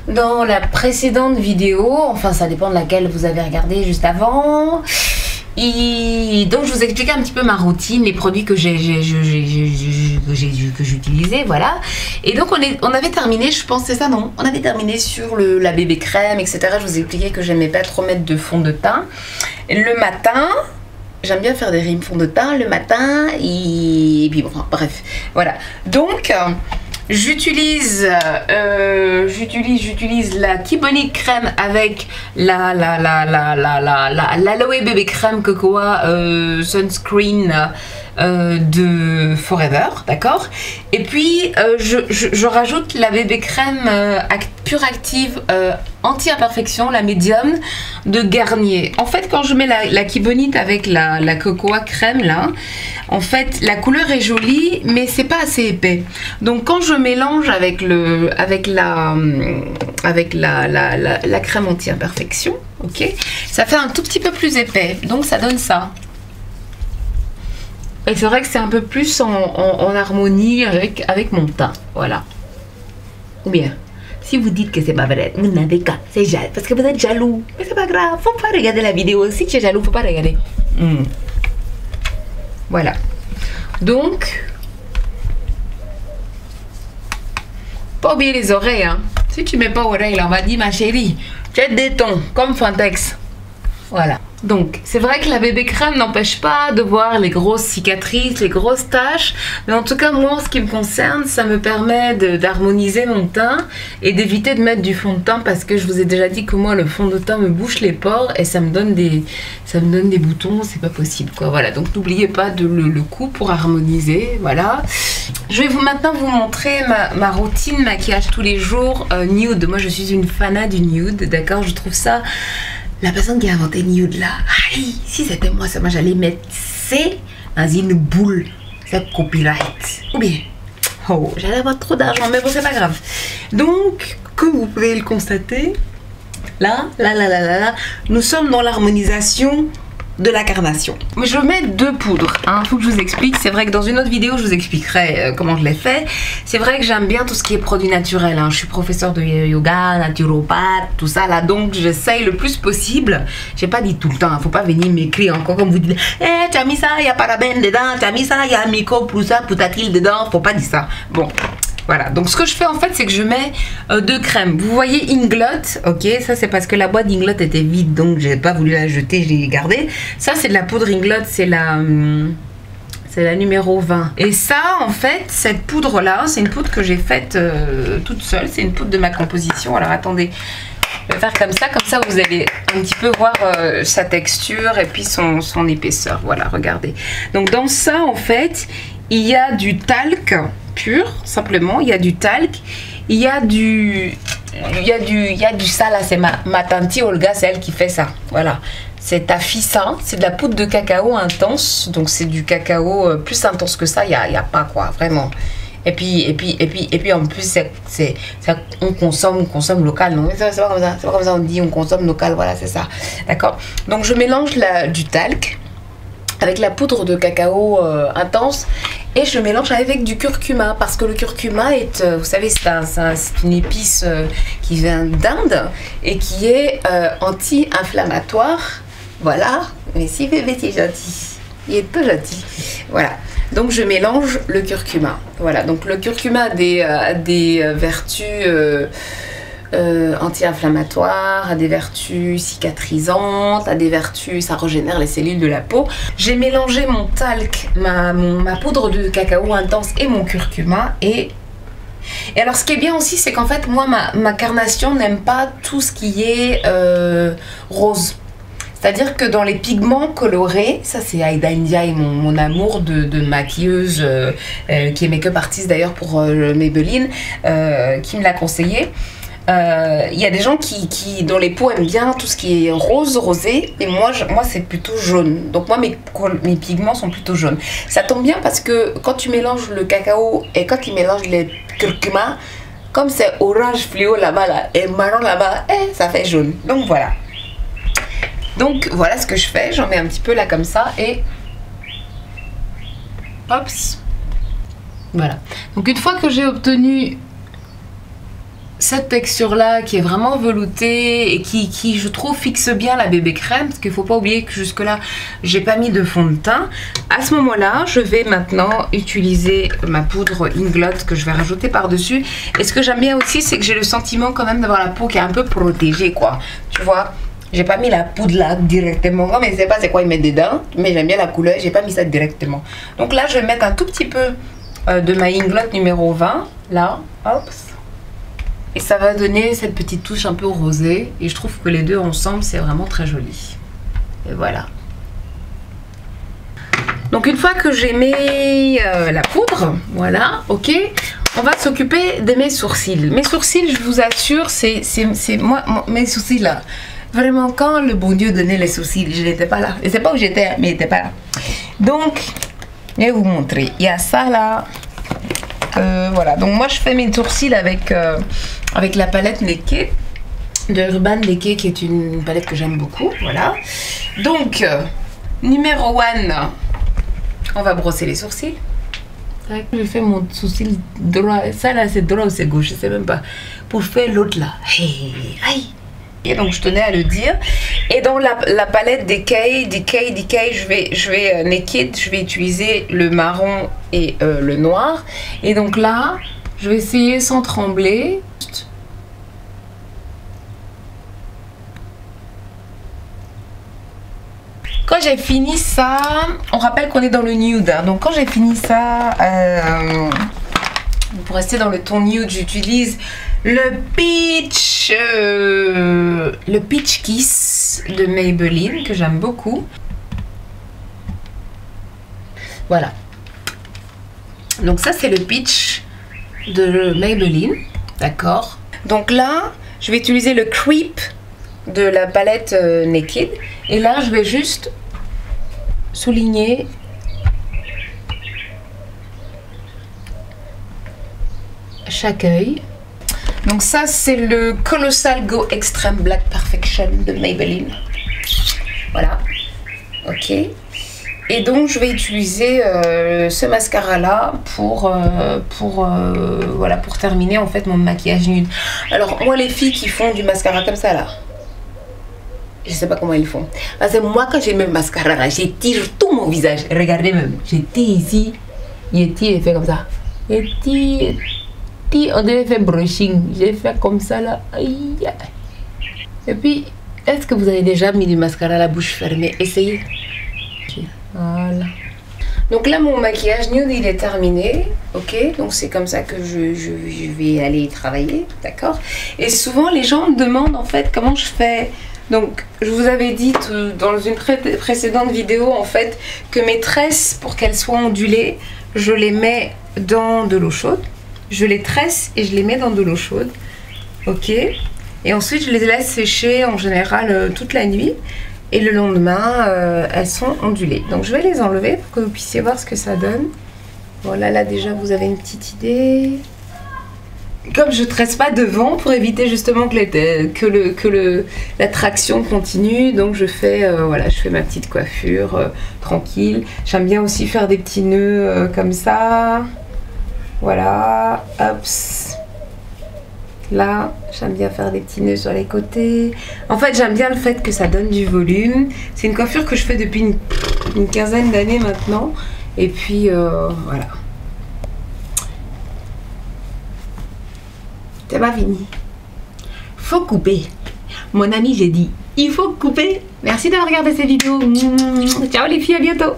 Dans la précédente vidéo, enfin ça dépend de laquelle vous avez regardé juste avant, donc je vous expliquais un petit peu ma routine, les produits que j'utilisais, voilà. Et donc on avait terminé, je pense c'est ça, non, on avait terminé sur la bébé crème, etc. Je vous ai expliqué que j'aimais pas trop mettre de fond de teint. Le matin, j'aime bien faire des rimes fond de teint le matin, et puis bon, bref, voilà. Donc j'utilise la Kibonic crème avec l'aloe bébé crème cocoa sunscreen de Forever, d'accord. Et puis je rajoute la bébé crème pure active anti-imperfection, la médium de Garnier. En fait, quand je mets la Kibonit avec la cocoa crème là, en fait la couleur est jolie mais c'est pas assez épais. Donc quand je mélange avec la crème anti-imperfection, ok, ça fait un tout petit peu plus épais, donc ça donne ça. Et c'est vrai que c'est un peu plus en harmonie avec mon teint, voilà. Ou bien, si vous dites que c'est pas vrai, vous n'avez qu'à, c'est jaloux, parce que vous êtes jaloux. Mais c'est pas grave, faut pas regarder la vidéo. Si tu es jaloux, faut pas regarder. Voilà. Donc, pas oublier les oreilles, hein. Si tu mets pas oreilles, là, on va dire, ma chérie, tu es déton, comme Fantex. Voilà. Donc, c'est vrai que la bébé crème n'empêche pas de voir les grosses cicatrices, les grosses taches. Mais en tout cas, moi, en ce qui me concerne, ça me permet d'harmoniser mon teint et d'éviter de mettre du fond de teint parce que je vous ai déjà dit que moi, le fond de teint me bouche les pores et ça me donne des boutons. C'est pas possible, quoi. Voilà. Donc, n'oubliez pas le coup pour harmoniser. Voilà. Je vais maintenant vous montrer ma routine maquillage tous les jours nude. Moi, je suis une fanat du nude, d'accord. Je trouve ça... La personne qui a inventé nude là, aïe, si c'était moi, j'allais mettre C dans une boule, c'est copyright. Ou bien, oh, j'allais avoir trop d'argent, mais bon, c'est pas grave. Donc, comme vous pouvez le constater, là, nous sommes dans l'harmonisation de la carnation. Mais je mets deux poudres, hein, faut que je vous explique. C'est vrai que dans une autre vidéo, je vous expliquerai comment je l'ai fait. C'est vrai que j'aime bien tout ce qui est produit naturel, hein. Je suis professeur de yoga, naturopathe, tout ça là, donc j'essaye le plus possible. J'ai pas dit tout le temps, hein, faut pas venir m'écrire encore comme vous dites, eh, tu as mis ça, il y a parabène dedans, tu as mis ça, il y a micro pour ça, poutatile dedans, faut pas dire ça. Bon. Voilà, donc ce que je fais en fait, c'est que je mets deux crèmes. Vous voyez Inglot, ok, ça c'est parce que la boîte d'Inglot était vide, donc j'ai pas voulu la jeter, je l'ai gardée. Ça c'est de la poudre Inglot, c'est la numéro 20. Et ça, en fait, cette poudre-là, c'est une poudre que j'ai faite toute seule, c'est une poudre de ma composition. Alors attendez, je vais faire comme ça vous allez un petit peu voir sa texture et puis son épaisseur. Voilà, regardez. Donc dans ça, en fait, il y a du talc pur, simplement, il y a du talc, il y a du ça là, c'est ma tante Olga, c'est elle qui fait ça, voilà. C'est Tafissa, c'est de la poudre de cacao intense, donc c'est du cacao plus intense que ça, il y a pas quoi, vraiment. Et puis en plus, on consomme local, non? C'est pas comme ça, on dit, on consomme local, voilà, c'est ça, d'accord. Donc je mélange du talc avec la poudre de cacao intense et je mélange avec du curcuma parce que le curcuma est, vous savez, c'est une épice qui vient d'Inde et qui est anti-inflammatoire. Voilà, mais si bébé c'est gentil, il est peu gentil. Voilà, donc je mélange le curcuma. Voilà, donc le curcuma a des vertus anti-inflammatoire, a des vertus cicatrisantes, a des vertus, ça régénère les cellules de la peau. J'ai mélangé mon talc, ma poudre de cacao intense et mon curcuma et alors ce qui est bien aussi, c'est qu'en fait moi ma carnation n'aime pas tout ce qui est rose. C'est-à-dire que dans les pigments colorés, ça c'est Aida Ndiaye, mon amour de maquilleuse, qui est make-up artiste d'ailleurs pour Maybelline, qui me l'a conseillé. il y a des gens dont les peaux aiment bien tout ce qui est rose, rosé, et moi c'est plutôt jaune. Donc moi mes pigments sont plutôt jaunes. Ça tombe bien parce que quand tu mélanges le cacao et quand tu mélanges les curcuma, comme c'est orange fluo là-bas là, et marron là-bas, ça fait jaune. Donc voilà. Donc voilà ce que je fais, j'en mets un petit peu là comme ça et hop. Voilà. Donc une fois que j'ai obtenu cette texture là qui est vraiment veloutée et qui je trouve fixe bien la bébé crème, parce qu'il faut pas oublier que jusque là j'ai pas mis de fond de teint, à ce moment là je vais maintenant utiliser ma poudre Inglot que je vais rajouter par dessus. Et ce que j'aime bien aussi, c'est que j'ai le sentiment quand même d'avoir la peau qui est un peu protégée, quoi, tu vois. J'ai pas mis la poudre là directement, mais je sais pas c'est quoi ils mettent dedans, mais j'aime bien la couleur, j'ai pas mis ça directement. Donc là je vais mettre un tout petit peu de ma Inglot numéro 20 là, hop. Et ça va donner cette petite touche un peu rosée. Et je trouve que les deux ensemble, c'est vraiment très joli. Et voilà. Donc une fois que j'ai mis la poudre, voilà, ok. On va s'occuper de mes sourcils. Mes sourcils, je vous assure, c'est moi, mes sourcils là. Vraiment, quand le bon Dieu donnait les sourcils, je n'étais pas là. Je ne sais pas où j'étais, mais il n'était pas là. Donc, je vais vous montrer. Il y a ça là. Voilà, donc moi je fais mes sourcils avec la palette Naked de Urban Decay, qui est une palette que j'aime beaucoup. Voilà. Donc, numéro 1, on va brosser les sourcils. Je fais mon sourcil droit. Ça là, c'est droit ou c'est gauche, je sais même pas. Pour faire l'autre là. Hey, aïe. Et donc je tenais à le dire. Et dans la palette Decay, je vais Naked, je vais utiliser le marron et le noir. Et donc là, je vais essayer sans trembler. Quand j'ai fini ça, on rappelle qu'on est dans le nude, hein, donc quand j'ai fini ça, pour rester dans le ton nude, j'utilise le Peach Kiss de Maybelline, que j'aime beaucoup. Voilà. Donc ça c'est le Peach de Maybelline, d'accord. Donc là, je vais utiliser le Creep de la palette Naked. Et là, je vais juste souligner chaque œil. Donc ça, c'est le Colossal Go Extreme Black Perfection de Maybelline. Voilà. Ok. Et donc, je vais utiliser ce mascara-là pour terminer en fait mon maquillage nude. Alors, moi, les filles qui font du mascara comme ça, là, je sais pas comment ils font. Parce que moi, quand j'ai mes mascara, j'étire tout mon visage. Regardez même. J'étire ici. J'étire et fait comme ça. J'étire. On devait faire brushing. J'ai fait comme ça là. Aïe. Et puis, est-ce que vous avez déjà mis du mascara à la bouche fermée? Essayez. Voilà. Donc là, mon maquillage nude, il est terminé. Ok. Donc c'est comme ça que je vais aller travailler. D'accord. Et souvent, les gens me demandent en fait comment je fais. Donc, je vous avais dit dans une précédente vidéo, en fait, que mes tresses, pour qu'elles soient ondulées, je les mets dans de l'eau chaude. Je les tresse et je les mets dans de l'eau chaude. Ok. Et ensuite, je les laisse sécher en général toute la nuit. Et le lendemain, elles sont ondulées. Donc, je vais les enlever pour que vous puissiez voir ce que ça donne. Voilà, là déjà, vous avez une petite idée. Comme je ne tresse pas devant pour éviter justement que la traction continue, donc je fais voilà, je fais ma petite coiffure tranquille. J'aime bien aussi faire des petits nœuds comme ça. Voilà, hop. Là, j'aime bien faire des petits nœuds sur les côtés. En fait, j'aime bien le fait que ça donne du volume. C'est une coiffure que je fais depuis une quinzaine d'années maintenant. Et puis voilà. C'est pas fini. Faut couper. Mon ami, j'ai dit, il faut couper. Merci d'avoir regardé cette vidéo. Ciao les filles, à bientôt.